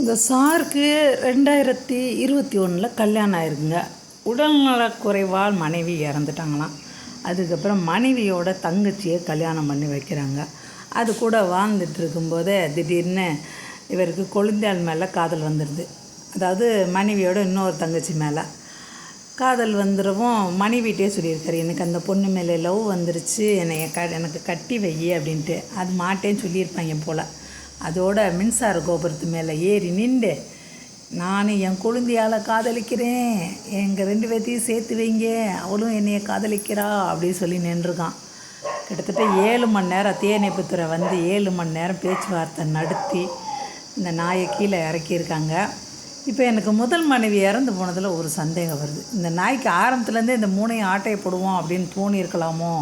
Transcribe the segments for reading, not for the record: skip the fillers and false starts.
இந்த சாருக்கு 2021 கல்யாணம் ஆயிருக்குங்க. உடல்நலக்குறைவால் மனைவி இறந்துட்டாங்களாம். அதுக்கப்புறம் மனைவியோட தங்கச்சியை கல்யாணம் பண்ணி வைக்கிறாங்க. அது கூட வாழ்ந்துட்டு இருக்கும்போதே திடீர்னு இவருக்கு கொழுந்தாள் மேலே காதல் வந்துடுது. அதாவது மனைவியோட இன்னொரு தங்கச்சி மேலே காதல் வந்துடவும் மனைவிட்டே சொல்லியிருக்காரு, எனக்கு அந்த பொண்ணு மேலே லவ் வந்துருச்சு, எனக்கு கட்டி வை அப்படின்ட்டு. அது மாட்டேன்னு சொல்லியிருப்பாங்க போல். அதோட மின்சார கோபுரத்து மேலே ஏறி நின்று, நான் என் கொழுந்தியால் காதலிக்கிறேன், எங்கள் 2 பேர்த்தையும் சேர்த்து வைங்க, அவளும் என்னையை காதலிக்கிறா அப்படின்னு சொல்லி நின்றுருக்கான். கிட்டத்தட்ட 7 மணி நேரம் தீயணைப்புத்துறை வந்து 7 மணி நேரம் பேச்சுவார்த்தை நடத்தி இந்த நாயை கீழே இறக்கியிருக்காங்க. இப்போ எனக்கு முதல் மனைவி இறந்து போனதில் ஒரு சந்தேகம் வருது. இந்த நாய்க்கு ஆரம்பத்துலேருந்தே இந்த 3 ஆட்டையை போடுவோம் அப்படின்னு தோணியிருக்கலாமோ,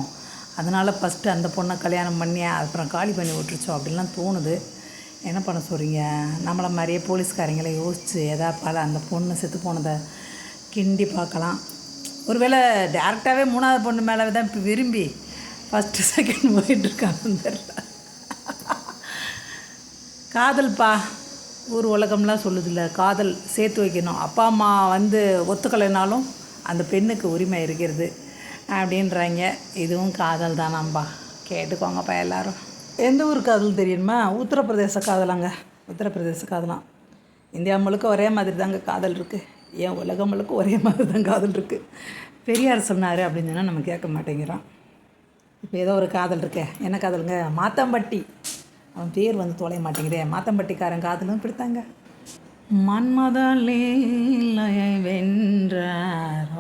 அதனால் ஃபஸ்ட்டு அந்த பொண்ணை கல்யாணம் பண்ணி அப்புறம் காலி பண்ணி விட்டுருச்சோம் அப்படின்லாம் தோணுது. என்ன பண்ண சொல்கிறீங்க? நம்மளை மாதிரியே போலீஸ்காரங்களை யோசித்து எதாப்பால் அந்த பொண்ணு செத்து போனதை கிண்டி பார்க்கலாம். ஒருவேளை டேரெக்டாகவே 3வது பொண்ணு மேலே தான் இப்போ விரும்பி ஃபஸ்ட்டு செகண்ட் போயிட்டுருக்காங்கன்னு தெரில. காதல்ப்பா, ஊர் உலகம்லாம் சொல்லுதில்ல, காதல் சேர்த்து வைக்கணும், அப்பா அம்மா வந்து ஒத்துக்கலைனாலும் அந்த பெண்ணுக்கு உரிமை இருக்கிறது அப்படின்றாங்க. இதுவும் காதல் தானாம்பா, கேட்டுக்கோங்கப்பா எல்லோரும். எந்த ஊர் காதல் தெரியுமா? உத்தரப்பிரதேச காதலாங்க. உத்தரப்பிரதேச காதலாம். இந்தியா முழுக்க ஒரே மாதிரி தாங்க காதல் இருக்குது. ஏன் உலகம் முழுக்க ஒரே மாதிரி தான் காதல் இருக்குது. பெரியார் சொன்னார் அப்படின்னு சொன்னால் நம்ம கேட்க மாட்டேங்கிறோம். இப்போ ஏதோ ஒரு காதல் இருக்கே, என்ன காதலுங்க? மாத்தம்பட்டி, அவன் பேர் வந்து தொலைய மாட்டேங்குதே. மாத்தம்பட்டிக்காரன் காதலும் பிடித்தாங்க. மன்மத லீலையை வென்றார்